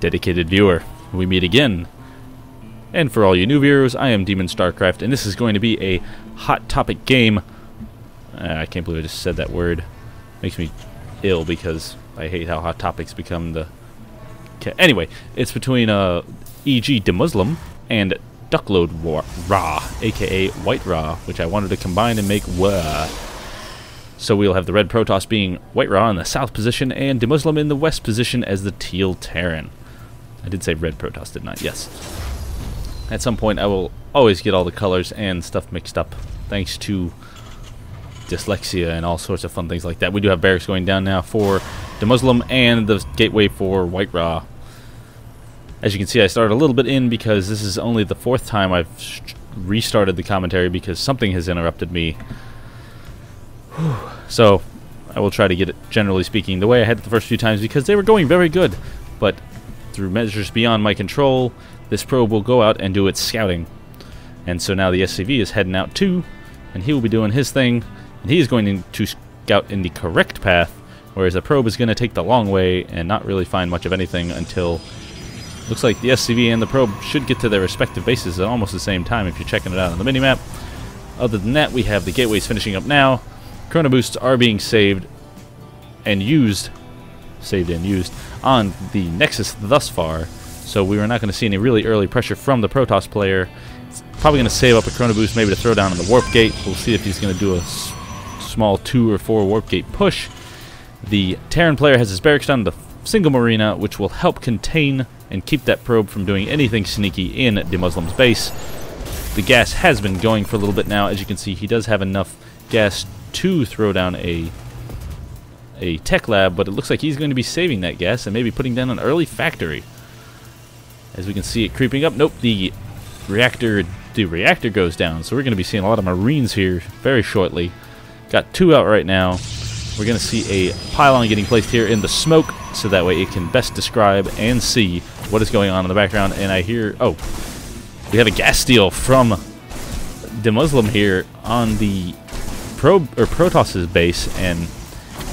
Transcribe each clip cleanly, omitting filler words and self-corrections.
dedicated viewer. We meet again. And for all you new viewers, I am DemonStarCraft, and this is going to be a hot topic game. I can't believe I just said that word. Makes me ill because I hate how hot topics become the... Anyway, it's between e.g. DeMusliM and Ra, aka WhiteRa, which I wanted to combine and make WhiteRa. So we'll have the red Protoss being WhiteRa in the south position and DeMusliM in the west position as the teal Terran. I did say red Protoss, didn't I? Yes. At some point I will always get all the colors and stuff mixed up, thanks to dyslexia and all sorts of fun things like that. We do have barracks going down now for DeMusliM and the gateway for WhiteRa. As you can see, I started a little bit in because this is only the fourth time I've restarted the commentary because something has interrupted me. So I will try to get it, generally speaking, the way I had it the first few times because they were going very good. But through measures beyond my control, this probe will go out and do its scouting. And so now the SCV is heading out too, and he will be doing his thing, and he is going to scout in the correct path, whereas the probe is going to take the long way and not really find much of anything until... Looks like the SCV and the probe should get to their respective bases at almost the same time if you're checking it out on the minimap. Other than that, we have the gateways finishing up now. Chrono boosts are being saved and used on the Nexus thus far, so we are not going to see any really early pressure from the Protoss player. It's probably going to save up a Chrono boost maybe to throw down on the warp gate. We'll see if he's going to do a small 2 or 4 warp gate push. The Terran player has his barracks down to the single marina, which will help contain and keep that probe from doing anything sneaky in DeMusliM's base. The gas has been going for a little bit now. As you can see, he does have enough gas to throw down a tech lab, but it looks like he's going to be saving that gas and maybe putting down an early factory. As we can see it creeping up. Nope, the reactor goes down, so we're going to be seeing a lot of Marines here very shortly. Got 2 out right now. We're going to see a pylon getting placed here in the smoke, so that way it can best describe and see what is going on in the background. And I hear, oh, we have a gas steal from DeMusliM here on the Protoss's base, and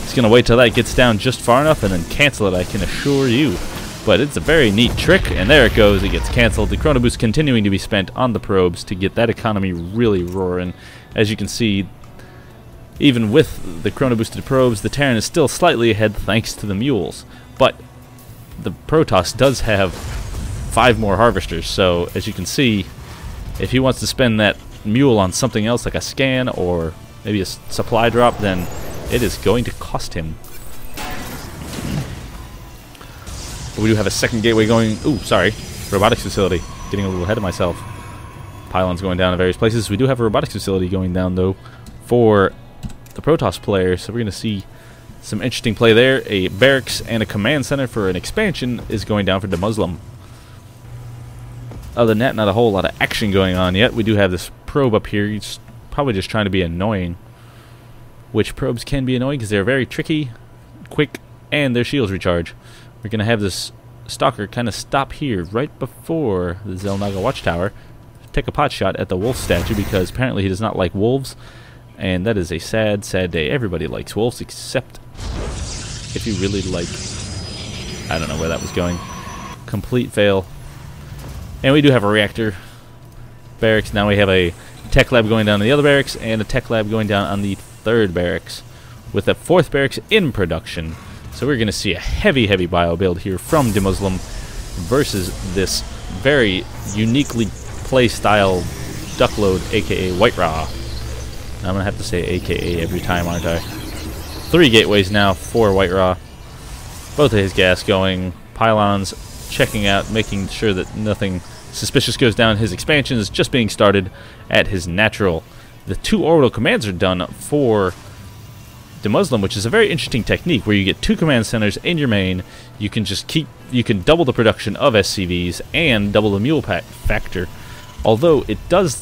it's going to wait till that gets down just far enough and then cancel it, I can assure you. But it's a very neat trick, and there it goes, it gets canceled. The Chrono Boost continuing to be spent on the probes to get that economy really roaring. As you can see, even with the Chrono Boosted probes, the Terran is still slightly ahead thanks to the mules. But the Protoss does have 5 more harvesters, so as you can see, if he wants to spend that mule on something else like a scan or maybe a supply drop, then it is going to cost him. We do have a second gateway going... Ooh, sorry. Robotics facility. Getting a little ahead of myself. Pylons going down in various places. We do have a robotics facility going down, though, for the Protoss player, so we're going to see some interesting play there. A barracks and a command center for an expansion is going down for DeMusliM. Other than that, not a whole lot of action going on yet. We do have this probe up here. He's probably just trying to be annoying, which probes can be annoying because they're very tricky, quick, and their shields recharge. We're going to have this stalker kind of stop here right before the Zelnaga Watchtower, take a pot shot at the wolf statue because apparently he does not like wolves. And that is a sad, sad day. Everybody likes wolves, except if you really like... I don't know where that was going. Complete fail. And we do have a reactor barracks. Now we have a tech lab going down in the other barracks, and a tech lab going down on the third barracks, with the 4th barracks in production. So we're going to see a heavy, heavy bio build here from DeMusliM versus this very uniquely play-style duckload, aka WhiteRa. I'm going to have to say AKA every time, aren't I? 3 gateways now for WhiteRa. Both of his gas going. Pylons checking out, making sure that nothing suspicious goes down. His expansion is just being started at his natural. The 2 orbital commands are done for DeMusliM, which is a very interesting technique where you get 2 command centers in your main. You can double the production of SCVs and double the mule factor. Although it does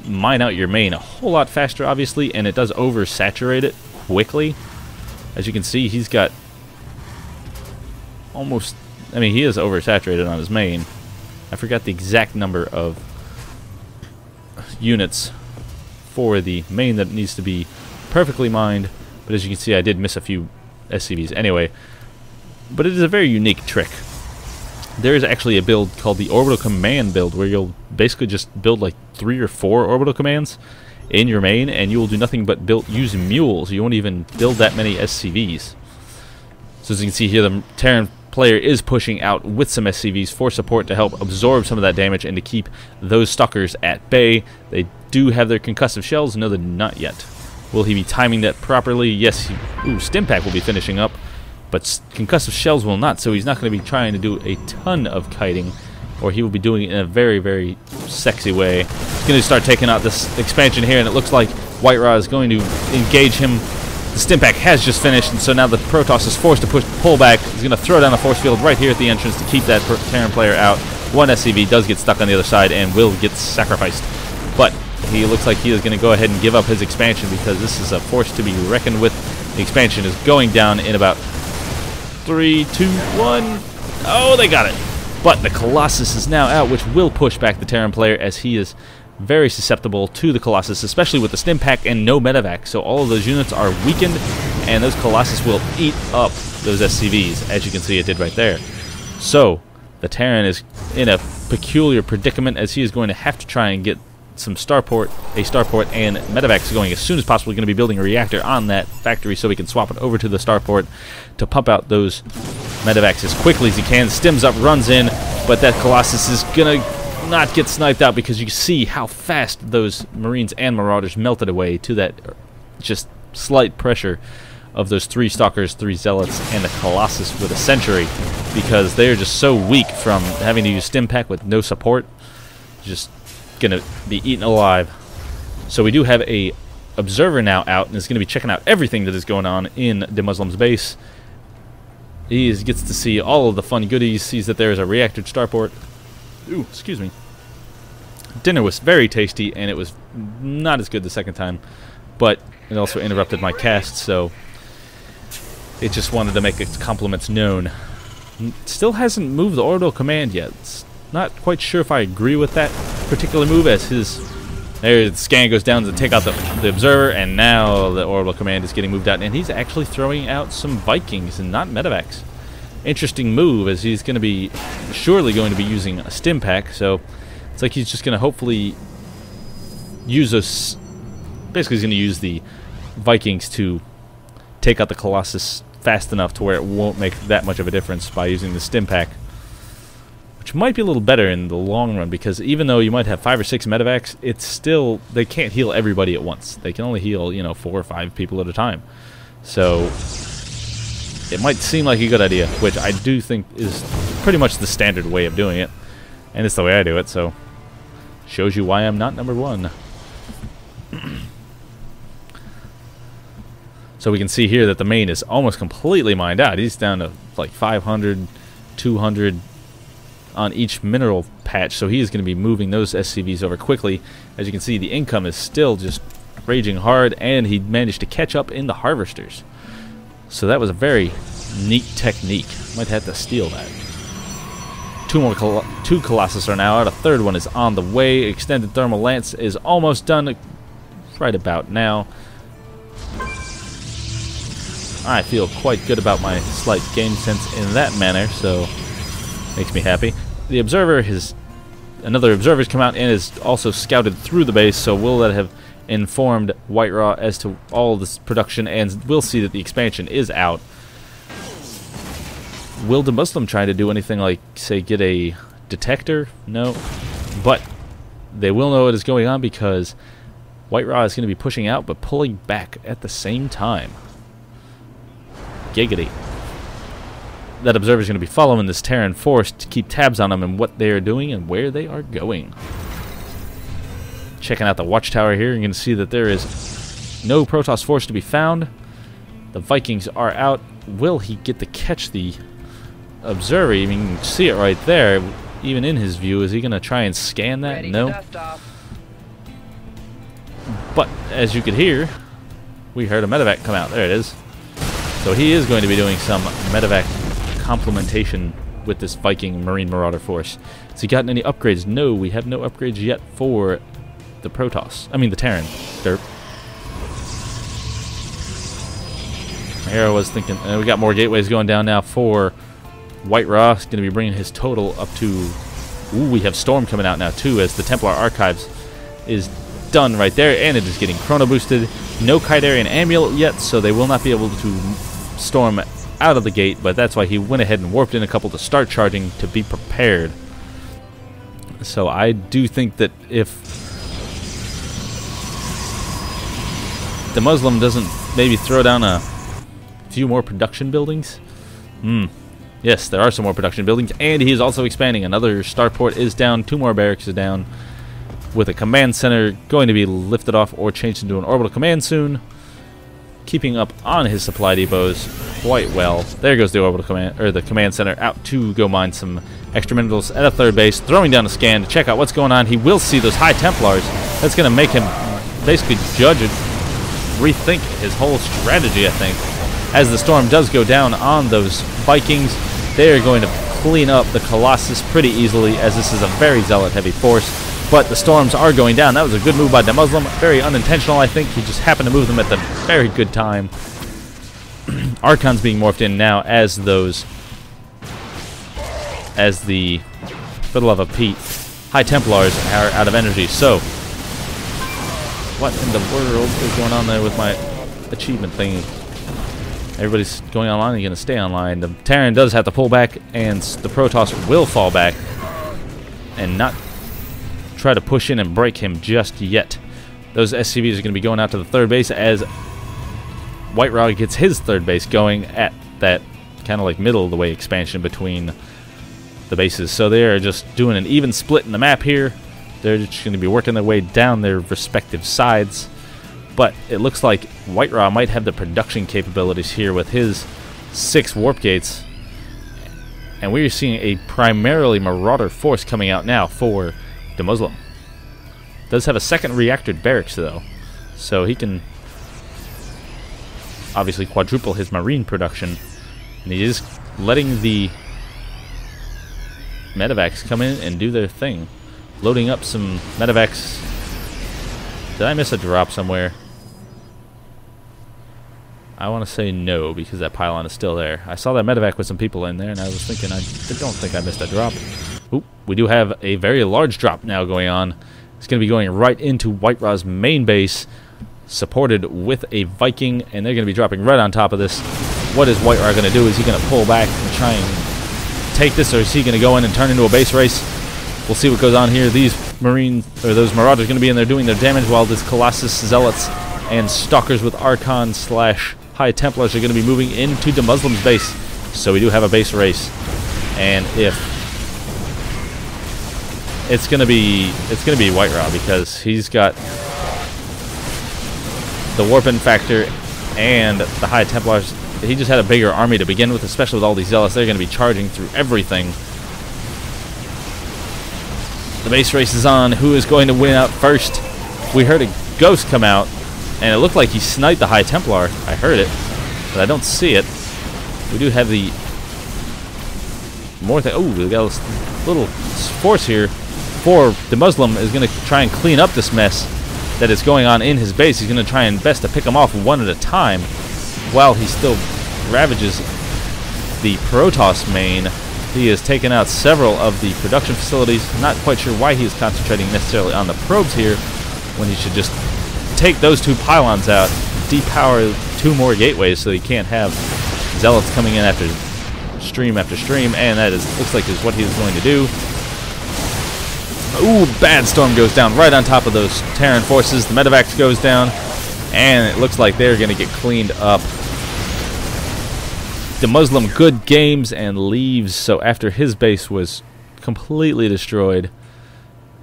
mine out your main a whole lot faster, obviously, and it does oversaturate it quickly. As you can see, he's got almost... I mean, he is oversaturated on his main. I forgot the exact number of units for the main that needs to be perfectly mined, but as you can see, I did miss a few SCVs anyway. But it is a very unique trick. there is actually a build called the Orbital Command build, where you'll basically just build like 3 or 4 orbital commands in your main, and you will do nothing but use mules. You won't even build that many SCVs. So as you can see here, the Terran player is pushing out with some SCVs for support to help absorb some of that damage and to keep those stalkers at bay. They do have their concussive shells. No, they're not yet. Will he be timing that properly? Yes. Stimpack will be finishing up, but concussive shells will not, so he's not going to be trying to do a ton of kiting, or he will be doing it in a very, very sexy way. He's going to start taking out this expansion here, and it looks like WhiteRa is going to engage him. The Stimpack has just finished, and so now the Protoss is forced to pull back. He's going to throw down a force field right here at the entrance to keep that Terran player out. One SCV does get stuck on the other side and will get sacrificed. But he looks like he is going to go ahead and give up his expansion, because this is a force to be reckoned with. The expansion is going down in about 3, 2, 1. Oh, they got it. But the Colossus is now out, which will push back the Terran player, as he is very susceptible to the Colossus, especially with the Stimpack and no medevac. So all of those units are weakened, and those Colossus will eat up those SCVs, as you can see it did right there. So the Terran is in a peculiar predicament, as he is going to have to try and get some starport, and medevacs going as soon as possible. We're going to be building a reactor on that factory so we can swap it over to the starport to pump out those medevacs as quickly as he can. Stims up, runs in, but that Colossus is going to not get sniped out, because you see how fast those Marines and Marauders melted away to that just slight pressure of those 3 Stalkers, 3 Zealots, and the Colossus with a Sentry, because they're just so weak from having to use Stimpack with no support. Just gonna be eaten alive. So we do have a observer now out, and is gonna be checking out everything that is going on in DeMusliM's base. He gets to see all of the fun goodies, sees that there is a reactor starport. Ooh, excuse me. Dinner was very tasty, and it was not as good the second time, but it also interrupted my cast, so it just wanted to make its compliments known. Still hasn't moved the orbital command yet. Not quite sure if I agree with that particular move, as the scan goes down to take out the observer, and now the orbital command is getting moved out, and he's actually throwing out some Vikings and not medevacs. Interesting move, as he's going to be surely going to be using a Stimpack, so it's like he's just going to hopefully use those. Basically, he's going to use the Vikings to take out the Colossus fast enough to where it won't make that much of a difference by using the Stimpack, which might be a little better in the long run, because even though you might have 5 or 6 medevacs, it's still, they can't heal everybody at once. They can only heal, 4 or 5 people at a time. So it might seem like a good idea, which I do think is pretty much the standard way of doing it, and it's the way I do it, so shows you why I'm not number 1. So we can see here that the main is almost completely mined out. He's down to like 500, 200 on each mineral patch, so he is going to be moving those SCVs over quickly. As you can see, the income is still just raging hard, and he managed to catch up in the harvesters. So that was a very neat technique. Might have to steal that. 2 Colossus are now out. A 3rd one is on the way. Extended Thermal Lance is almost done right about now. I feel quite good about my slight game sense in that manner, so makes me happy. The observer another observer's come out and is also scouted through the base, so will that have informed WhiteRa as to all this production, and we'll see that the expansion is out. Will DeMusliM try to do anything like, say, get a detector? No. But they will know what is going on, because WhiteRa is going to be pushing out but pulling back at the same time. Giggity. That observer is going to be following this Terran force to keep tabs on them and what they are doing and where they are going. Checking out the watchtower here, you're going to see that there is no Protoss force to be found. The Vikings are out. Will he get to catch the observer? I mean, you can see it right there, even in his view. Is he going to try and scan that? No. But as you could hear, we heard a medevac come out. There it is. So he is going to be doing some medevac complementation with this Viking Marine Marauder force. Has he gotten any upgrades? No, we have no upgrades yet for the Protoss. I mean the Terran. Derp. Here I was thinking, we got more gateways going down now for WhiteRa is going to be bringing his total up to... Ooh, we have Storm coming out now too, as the Templar Archives is done right there, and it is getting chrono boosted. No Kaidarian Amulet yet, so they will not be able to storm out of the gate, but that's why he went ahead and warped in a couple to start charging to be prepared. So I do think that if DeMusliM doesn't maybe throw down a few more production buildings... Yes, there are some more production buildings, and he is also expanding. Another starport is down, 2 more barracks is down, with a command center going to be lifted off or changed into an orbital command soon. Keeping up on his supply depots quite well. There goes the orbital command, or the command center, out to go mine some extra minerals at a 3rd base, throwing down a scan to check out what's going on. He will see those high Templars. That's going to make him basically judge it, rethink his whole strategy, I think. As the storm does go down on those Vikings, they are going to clean up the Colossus pretty easily, as this is a very zealot-heavy force. But the storms are going down. That was a good move by DeMusliM. Very unintentional, I think. He just happened to move them at the very good time. Archon's being morphed in now as the Fiddle of a Pete High Templars are out of energy. So, what in the world is going on there with my achievement thingy? Everybody's going online. You're going to stay online. The Terran does have to pull back, and the Protoss will fall back and not try to push in and break him just yet. Those SCVs are going to be going out to the 3rd base as WhiteRa gets his 3rd base going at that kind of like middle of the way expansion between the bases. So they're just doing an even split in the map here. They're just going to be working their way down their respective sides. But it looks like WhiteRa might have the production capabilities here with his 6 warp gates. And we're seeing a primarily Marauder force coming out now for DeMusliM. Does have a 2nd reactored barracks though, so he can obviously quadruple his marine production. And he is letting the medevacs come in and do their thing. Loading up some medevacs. Did I miss a drop somewhere? I want to say no, because that pylon is still there. I saw that medevac with some people in there, and I was thinking, I don't think I missed a drop. Oop, we do have a very large drop now going on. It's going to be going right into WhiteRa's main base, supported with a Viking, and they're going to be dropping right on top of this. What is WhiteRa going to do? Is he going to pull back and try and take this, or is he going to go in and turn into a base race? We'll see what goes on here. These those Marauders are going to be in there doing their damage, while this Colossus, Zealots, and Stalkers with Archon / High Templars are going to be moving into DeMusliM's base. So we do have a base race, and if it's going to be WhiteRa, because he's got the warp-in factor and the High Templars. He just had a bigger army to begin with, especially with all these Zealots. They're going to be charging through everything. The base race is on. Who is going to win out first? We heard a ghost come out, and it looked like he sniped the High Templar. I heard it, but I don't see it. We do have the more thing. Oh, we got a little force here. For DeMusliM is going to try and clean up this mess that is going on in his base. He's going to try and best to pick them off one at a time, while he still ravages the Protoss main. He has taken out several of the production facilities. Not quite sure why he is concentrating necessarily on the probes here, when he should just take those 2 pylons out, depower 2 more gateways so he can't have Zealots coming in after stream, and that looks like is what he is going to do. Ooh, bad storm goes down right on top of those Terran forces. The medevacs goes down, and it looks like they're going to get cleaned up. DeMusliM good games and leaves. So after his base was completely destroyed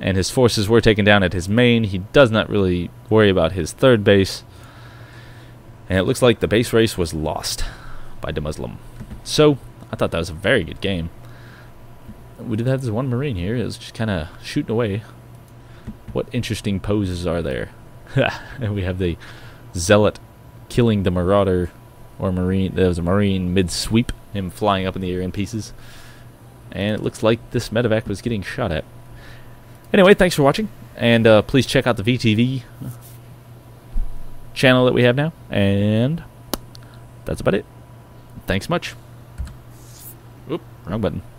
and his forces were taken down at his main, he does not really worry about his 3rd base. And it looks like the base race was lost by DeMusliM. So I thought that was a very good game. We did have this one Marine here. It was just kind of shooting away. What interesting poses are there? And we have the Zealot killing the Marauder, or Marine. There was a Marine mid-sweep, him flying up in the air in pieces. And it looks like this medevac was getting shot at. Anyway, thanks for watching. And please check out the VTV channel that we have now. And that's about it. Thanks much. Oop. Wrong button.